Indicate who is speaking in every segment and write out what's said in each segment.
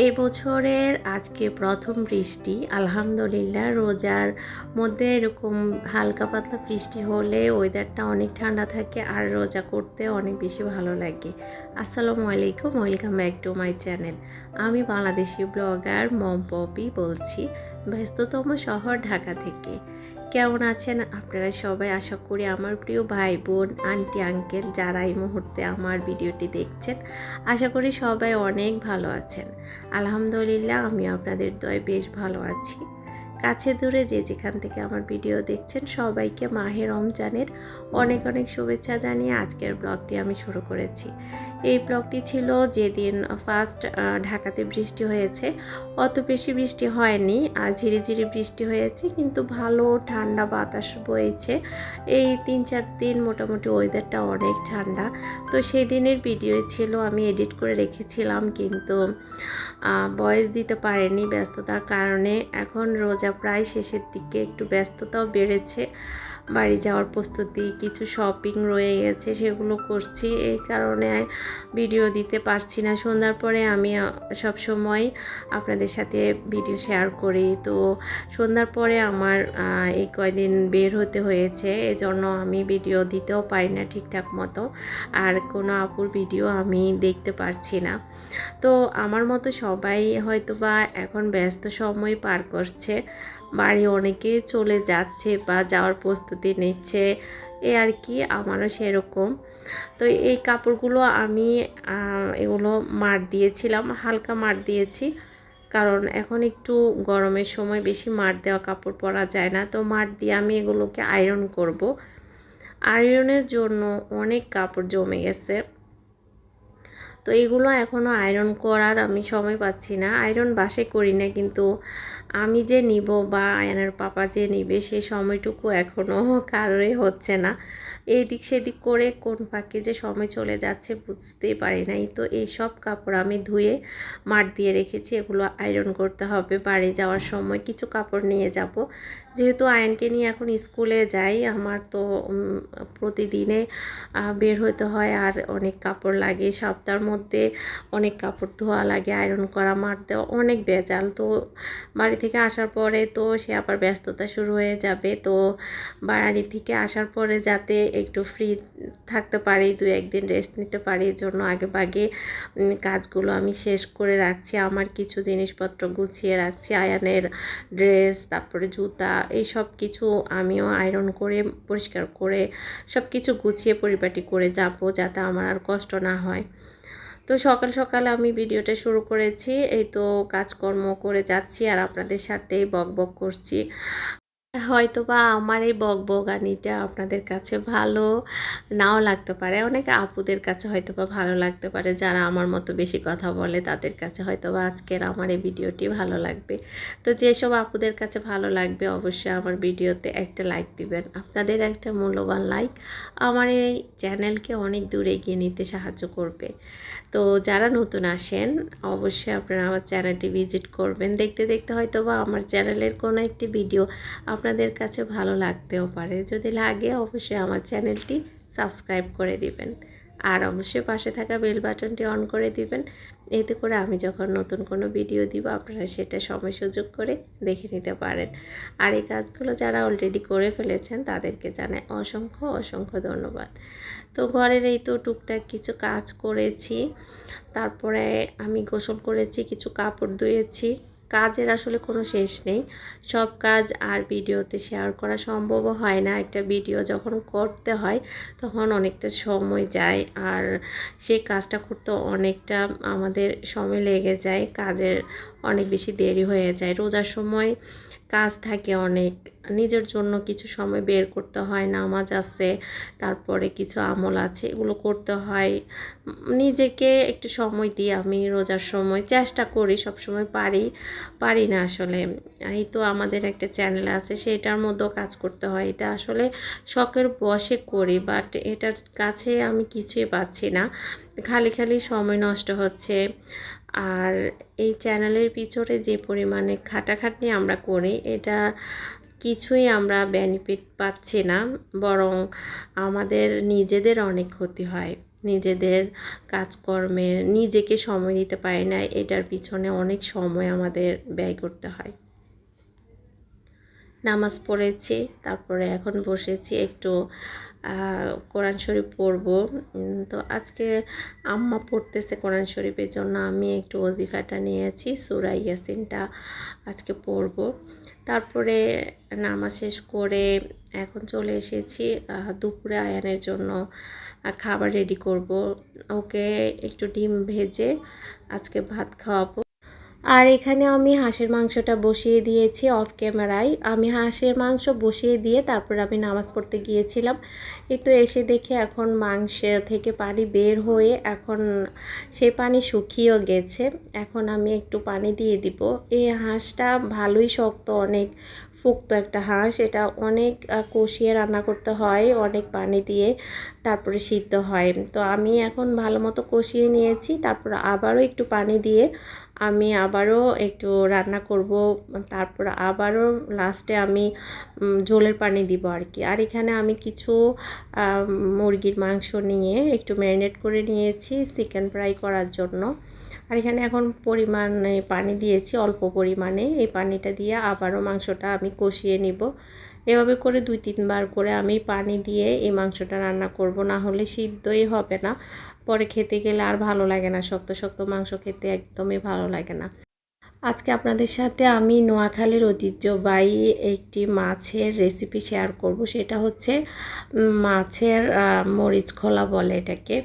Speaker 1: এই বছরের আজকে প্রথম বৃষ্টি, আলহামদুলিল্লাহ। রোজার মধ্যে এরকম হালকা পাতলা বৃষ্টি হলে ওয়েদারটা অনেক ঠান্ডা থাকে আর রোজা করতে অনেক বেশি ভালো লাগে। আসসালামু আলাইকুম, welcome back to my channel. আমি বাংলাদেশি ব্লগার মম পপি বলছি, ব্যস্ততম শহর ঢাকা থেকে। কেমন আছেন আপনারা সবাই? আশা করি আমার প্রিয় ভাই বোন, আন্টি আঙ্কেল যারা এই মুহূর্তে আমার ভিডিওটি দেখছেন, আশা করি সবাই অনেক ভালো আছেন। আলহামদুলিল্লাহ, আমি আপনাদের দয়ায় বেশ ভালো আছি। কাছে দূরে যে যেখান থেকে আমার ভিডিও দেখছেন সবাইকে মাহে রমজানের অনেক অনেক শুভেচ্ছা জানিয়ে আজকের ব্লগটি আমি শুরু করেছি। এই ব্লগটি ছিল যেদিন ফার্স্ট ঢাকাতে বৃষ্টি হয়েছে। অত বেশি বৃষ্টি হয়নি, আর ঝিরিঝিরি বৃষ্টি হয়েছে, কিন্তু ভালো ঠান্ডা বাতাস বইছে। এই 3-4 দিন মোটামুটি ওয়েদারটা অনেক ঠান্ডা। তো সেই দিনের ভিডিও ছিল, আমি এডিট করে রেখেছিলাম, কিন্তু ভয়েস দিতে পারিনি ব্যস্ততার কারণে। এখন রোজা প্রায় শেষের দিকে, একটু ব্যস্ততাও বেড়েছে। বাড়ি যাওয়ার প্রস্তুতি, কিছু শপিং রয়ে গেছে, সেগুলো করছি, এই কারণে ভিডিও দিতে পারছি না। সন্ধ্যার পরে আমি সব সময় আপনাদের সাথে ভিডিও শেয়ার করি, তো সন্ধ্যার পরে আমার এই কয়দিন বের হতে হয়েছে, এজন্য আমি ভিডিও দিতেও পারি না ঠিকঠাক মতো, আর কোনো আপুর ভিডিও আমি দেখতে পারছি না। তো আমার মতো সবাই হয়তো বা এখন ব্যস্ত সময় পার করছে, বাড়ি অনেকেই চলে যাচ্ছে বা যাওয়ার প্রস্তুতি নিচ্ছে, এ আর কি, আমারও সেরকম। তো এই কাপড়গুলো আমি এগুলো মার দিয়েছিলাম, হালকা মার দিয়েছি, কারণ এখন একটু গরমের সময় বেশি মার দেওয়া কাপড় পরা যায় না। তো মার দিয়ে আমি এগুলোকে আয়রন করব। আয়রনের জন্য অনেক কাপড় জমে গেছে, তো এগুলো এখনও আয়রন করার আমি সময় পাচ্ছি না। আয়রন বাসায় করি না, কিন্তু আমি যে নিব বা আয়নের পাপা যে নিবে সেই সময়টুকু এখনও কারোরই হচ্ছে না। এদিক সেদিক করে কোন ফাঁকে যে সময় চলে যাচ্ছে বুঝতেই পারি নাই। তো এই সব কাপড় আমি ধুয়ে মাঠ দিয়ে রেখেছি, এগুলো আয়রন করতে হবে। বাড়ি যাওয়ার সময় কিছু কাপড় নিয়ে যাব, যেহেতু আয়নকে নিয়ে এখন স্কুলে যাই। আমার তো প্রতিদিনে বের হতে হয়, আর অনেক কাপড় লাগে, সপ্তাহের মধ্যে অনেক কাপড় ধোয়া লাগে, আয়রন করা, মার দেওয়া, অনেক ভেজাল। তো বাড়ি থেকে আসার পরে তো সে আবার ব্যস্ততা শুরু হয়ে যাবে। তো বাড়ি থেকে আসার পরে যাতে একটু ফ্রি থাকতে পারি, 2-1 দিন রেস্ট নিতে পারি, এর জন্য আগে ভাগে কাজগুলো আমি শেষ করে রাখছি। আমার কিছু জিনিসপত্র গুছিয়ে রাখছি, আয়ানের ড্রেস, তারপরে জুতা, এই সব কিছু আমিও আয়রন করে পরিষ্কার করে সব কিছু গুছিয়ে পরিপাটি করে যাব, যাতে আমার আর কষ্ট না হয়। তো সকাল সকাল আমি ভিডিওটা শুরু করেছি, এই তো কাজকর্ম করে যাচ্ছি আর আপনাদের সাথে বকবক করছি। হয়তো বা আমার এই বকবকানিটা আপনাদের কাছে ভালো নাও লাগতে পারে, অনেক আপুদের কাছে হয়তো বা ভালো লাগতে পারে, যারা আমার মতো বেশি কথা বলে তাদের কাছে হয়তো বা আজকের আমার এই ভিডিওটি ভালো লাগবে। তো যেসব আপুদের কাছে ভালো লাগবে অবশ্যই আমার ভিডিওতে একটা লাইক দিবেন। আপনাদের একটা মূল্যবান লাইক আমার এই চ্যানেলকে অনেক দূর এগিয়ে নিতে সাহায্য করবে। তো যারা নতুন আসেন অবশ্যই আপনারা আমার চ্যানেলটি ভিজিট করবেন। দেখতে দেখতে হয়তো বা আমার চ্যানেলের কোনো একটি ভিডিও আপনাদের কাছে ভালো লাগতেও পারে। যদি লাগে অবশ্যই আমার চ্যানেলটি সাবস্ক্রাইব করে দিবেন, আর অবশ্যই পাশে থাকা বেল বাটনটি অন করে দিবেন। এতে করে আমি যখন নতুন কোনো ভিডিও দিব আপনারা সেটা সময় সুযোগ করে দেখে নিতে পারেন। আর এই কাজগুলো যারা অলরেডি করে ফেলেছেন তাদেরকে জানাই অসংখ্য অসংখ্য ধন্যবাদ। তো ঘরের এই তো টুকটাক কিছু কাজ করেছি, তারপরে আমি গোসল করেছি, কিছু কাপড় ধুয়েছি। কাজের আসলে কোনো শেষ নেই, সব কাজ আর ভিডিওতে শেয়ার করা সম্ভবও হয় না। একটা ভিডিও যখন করতে হয় তখন অনেকটা সময় যায়, আর সেই কাজটা করতে অনেকটা আমাদের সময় লেগে যায়, কাজের অনেক বেশি দেরি হয়ে যায়। রোজার সময় কাজ থাকে অনেক, নিজের জন্য কিছু সময় বের করতে হয়, নামাজ আছে, তারপরে কিছু আমল আছে, এগুলো করতে হয়। নিজেকে একটু সময় দিই আমি রোজার সময়, চেষ্টা করি, সব সময় পারি না আসলে। এই তো আমাদের একটা চ্যানেল আছে, সেটার মধ্যেও কাজ করতে হয়, এটা আসলে শখের বশে করি, বাট এটার কাছে আমি কিছুই পাচ্ছি না, খালি খালি সময় নষ্ট হচ্ছে। আর এই চ্যানেলের পিছনে যে পরিমাণে খাটাখাটনি আমরা করি, এটা কিছুই আমরা বেনিফিট পাচ্ছি না, বরং আমাদের নিজেদের অনেক ক্ষতি হয়। নিজেদের কাজকর্মের নিজেকে সময় দিতে পারি না, এটার পিছনে অনেক সময় আমাদের ব্যয় করতে হয়। নামাজ পড়েছি, তারপরে এখন বসেছি একটু কোরআন শরীফ পড়ব। তো আজকে আম্মা পড়তেছে কোরআন শরীফের জন্য আমি একটু ওজিফাটা নিয়েছি, সূরা ইয়াসিনটা আজকে পড়ব। তারপরে নামাজ শেষ করে এখন চলে এসেছি দুপুরে আয়ানের জন্য খাবার রেডি করব। ওকে একটু ডিম ভেজে আজকে ভাত খাওয়াবো। আর এখানে আমি হাঁসের মাংসটা বসিয়ে দিয়েছি অফ ক্যামেরায়। আমি হাঁসের মাংস বসিয়ে দিয়ে তারপর আমি নামাজ পড়তে গিয়েছিলাম। তো এসে দেখে এখন মাংসের থেকে পানি বের হয়ে এখন সেই পানি শুকিয়েও গেছে। এখন আমি একটু পানি দিয়ে দিব। এই হাঁসটা ভালোই শক্ত, অনেক পোক্ত একটা হাঁস। এটা অনেক কষিয়ে রান্না করতে হয়, অনেক পানি দিয়ে তারপরে সিদ্ধ হয়। তো আমি এখন ভালো মতো কষিয়ে নিয়েছি, তারপর আবারও একটু পানি দিয়ে আমি আবারও একটু রান্না করব। তারপর আবারও লাস্টে আমি ঝোলের পানি দিব আর কি। আর এখানে আমি কিছু মুরগির মাংস নিয়ে একটু ম্যারিনেট করে নিয়েছি চিকেন ফ্রাই করার জন্য। আর এখানে এখন পরিমাণে পানি দিয়েছি, অল্প পরিমাণে। এই পানিটা দিয়ে আবারও মাংসটা আমি কষিয়ে নিব। এভাবে করে 2-3 বার করে আমি পানি দিয়ে এই মাংসটা রান্না করব, না হলে সিদ্ধই হবে না। পরে খেতে গেলে আর ভালো লাগে না, শক্ত শক্ত মাংস খেতে একদমই ভালো লাগে না। আজকে আপনাদের সাথে আমি নোয়াখালীর ঐতিহ্যবাহী একটি মাছের রেসিপি শেয়ার করব। সেটা হচ্ছে মাছের মরিচ খোলা বলে এটাকে।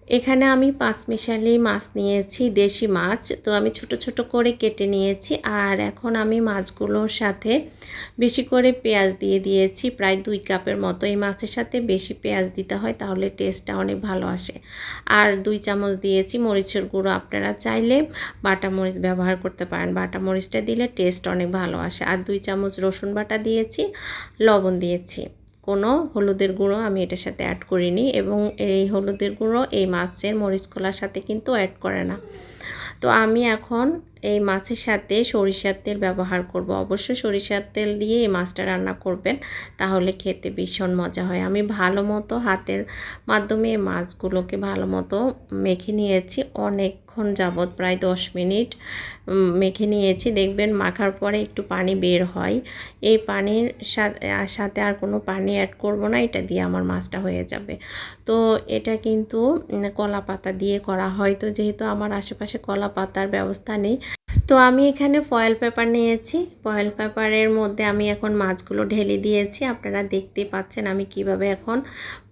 Speaker 1: এখানে আমি পাঁচমিশালি মাছ নিয়েছি, দেশি মাছ। তো আমি ছোট ছোট করে কেটে নিয়েছি। আর এখন আমি মাছগুলোর সাথে বেশি করে পেঁয়াজ দিয়ে দিয়েছি, প্রায় 2 কাপের মতো। এই মাছের সাথে বেশি পেঁয়াজ দিতে হয়, তাহলে টেস্টটা অনেক ভালো আসে। আর 2 চামচ দিয়েছি মরিচের গুঁড়ো। আপনারা চাইলে বাটা মরিচ ব্যবহার করতে পারেন, বাটা মরিচটা দিলে টেস্ট অনেক ভালো আসে। আর 2 চামচ রসুন বাটা দিয়েছি, লবণ দিয়েছি। কোনো হলুদের গুঁড়ো আমি এটার সাথে অ্যাড করিনি, এবং এই হলুদের গুঁড়ো এই মাছের মরিচ খোলার সাথে কিন্তু অ্যাড করে না। তো আমি এখন এই মাছের সাথে সরিষার তেল ব্যবহার করব। অবশ্যই সরিষার তেল দিয়ে এই মাছটা রান্না করবেন, তাহলে খেতে ভীষণ মজা হয়। আমি ভালো মতো হাতের মাধ্যমে এই মাছগুলোকে ভালো মতো মেখে নিয়েছি অনেকক্ষণ যাবৎ, প্রায় 10 মিনিট মেখে নিয়েছি। দেখবেন মাখার পরে একটু পানি বের হয়। এই পানির সাথে আর কোনো পানি অ্যাড করব না, এটা দিয়ে আমার মাছটা হয়ে যাবে। তো এটা কিন্তু কলা পাতা দিয়ে করা হয়। তো যেহেতু আমার আশেপাশে কলা পাতার ব্যবস্থা নেই, তো আমি এখানে ফয়েল পেপার নিয়েছি। ফয়েল পেপারের মধ্যে আমি এখন মাছগুলো ঢেলে দিয়েছি। আপনারা দেখতেই পাচ্ছেন আমি কিভাবে এখন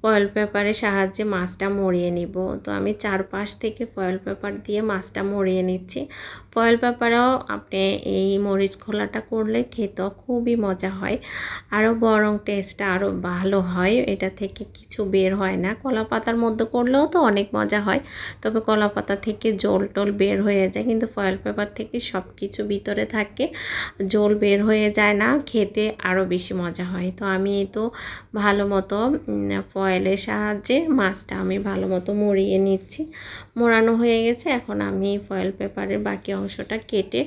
Speaker 1: ফয়েল পেপারের সাহায্যে মাছটা মরিয়ে নিব। তো আমি চারপাশ থেকে ফয়েল পেপার দিয়ে মাছটা মরিয়ে নিচ্ছি। ফয়েল পেপারেও আপনি এই মরিচ খোলাটা করলে খেতেও খুবই মজা হয়, আরও বরং টেস্টটা আরও ভালো হয়। এটা থেকে কিছু বের হয় না। কলা পাতার মধ্যে করলেও তো অনেক মজা হয়, তবে কলা পাতা থেকে জল টল বের হয়ে যায়, কিন্তু ফয়েল পেপার থেকে সব কিছু ভিতরে থাকে, জল বের হয়ে যায় না, খেতে আরও বেশি মজা হয়। তো আমি তো ভালো মতো ফয়েলের সাহায্যে মাছটা আমি ভালো মতো মুড়িয়ে নিচ্ছি। মোড়ানো হয়ে গেছে। এখন আমি ফয়েল পেপারের বাকি অংশটা কেটে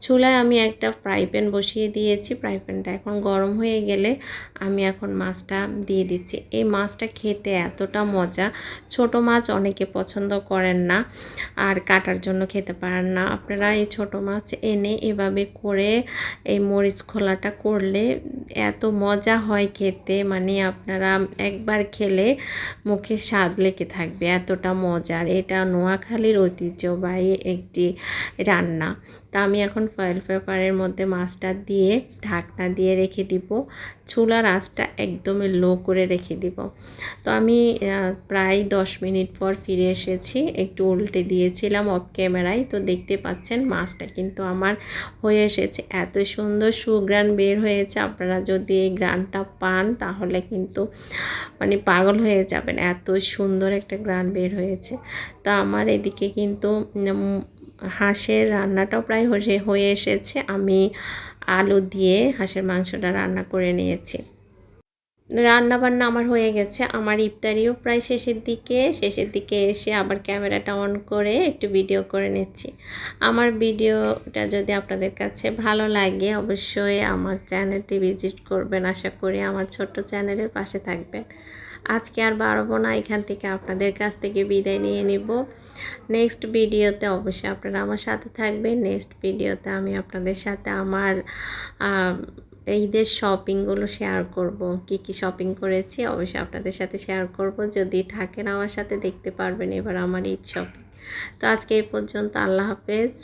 Speaker 1: চুলায় আমি একটা ফ্রাই প্যান বসিয়ে দিয়েছি। ফ্রাই প্যানটা এখন গরম হয়ে গেলে আমি এখন মাছটা দিয়ে দিচ্ছি। এই মাছটা খেতে এতটা মজা। ছোট মাছ অনেকে পছন্দ করেন না আর কাটার জন্য খেতে পারেন না। আপনারা এই ছোট মাছ এনে এভাবে করে এই মরিচ খোলাটা করলে এত মজা হয় খেতে, মানে আপনারা একবার খেলে মুখে স্বাদ লেগে থাকবে, এতটা মজার। এটা নোয়াখালীর ঐতিহ্যবাহী একটি রান্না। তা আমি এখন ফয়েল পেপারের মধ্যে মাছটা দিয়ে ঢাকনা দিয়ে রেখে দিব। চুলার আঁচটা একদমই লো করে রেখে দিব। তো আমি প্রায় 10 মিনিট পর ফিরে এসেছি, একটু উল্টে দিয়েছিলাম অফ ক্যামেরায়। তো দেখতে পাচ্ছেন মাছটা কিন্তু আমার হয়ে এসেছে। এত সুন্দর সুঘ্রাণ বের হয়েছে, আপনারা যদি এই ঘ্রাণটা পান তাহলে কিন্তু মানে পাগল হয়ে যাবেন, এত সুন্দর একটা ঘ্রাণ বের হয়েছে। তো আমার এদিকে কিন্তু হাঁসের রান্নাটাও প্রায় হয়ে এসেছে। আমি আলু দিয়ে হাঁসের মাংসটা রান্না করে নিয়েছি। রান্না বান্না আমার হয়ে গেছে, আমার ইফতারিও প্রায় শেষের দিকে এসে আবার ক্যামেরাটা অন করে একটু ভিডিও করে নিচ্ছি। আমার ভিডিওটা যদি আপনাদের কাছে ভালো লাগে অবশ্যই আমার চ্যানেলটি ভিজিট করবেন। আশা করি আমার ছোট্ট চ্যানেলের পাশে থাকবেন। আজকে আর বাড়াবো না, এখান থেকে আপনাদের কাছ থেকে বিদায় নিয়ে নিব। নেক্সট ভিডিওতে অবশ্যই আপনারা আমার সাথে থাকবেন। নেক্সট ভিডিওতে আমি আপনাদের সাথে আমার ঈদের শপিংগুলো শেয়ার করব, কি কি শপিং করেছি অবশ্যই আপনাদের সাথে শেয়ার করব। যদি থাকেন আমার সাথে দেখতে পারবেন এবার আমার ঈদ শপিং। তো আজকে এই পর্যন্ত, আল্লাহ হাফেজ।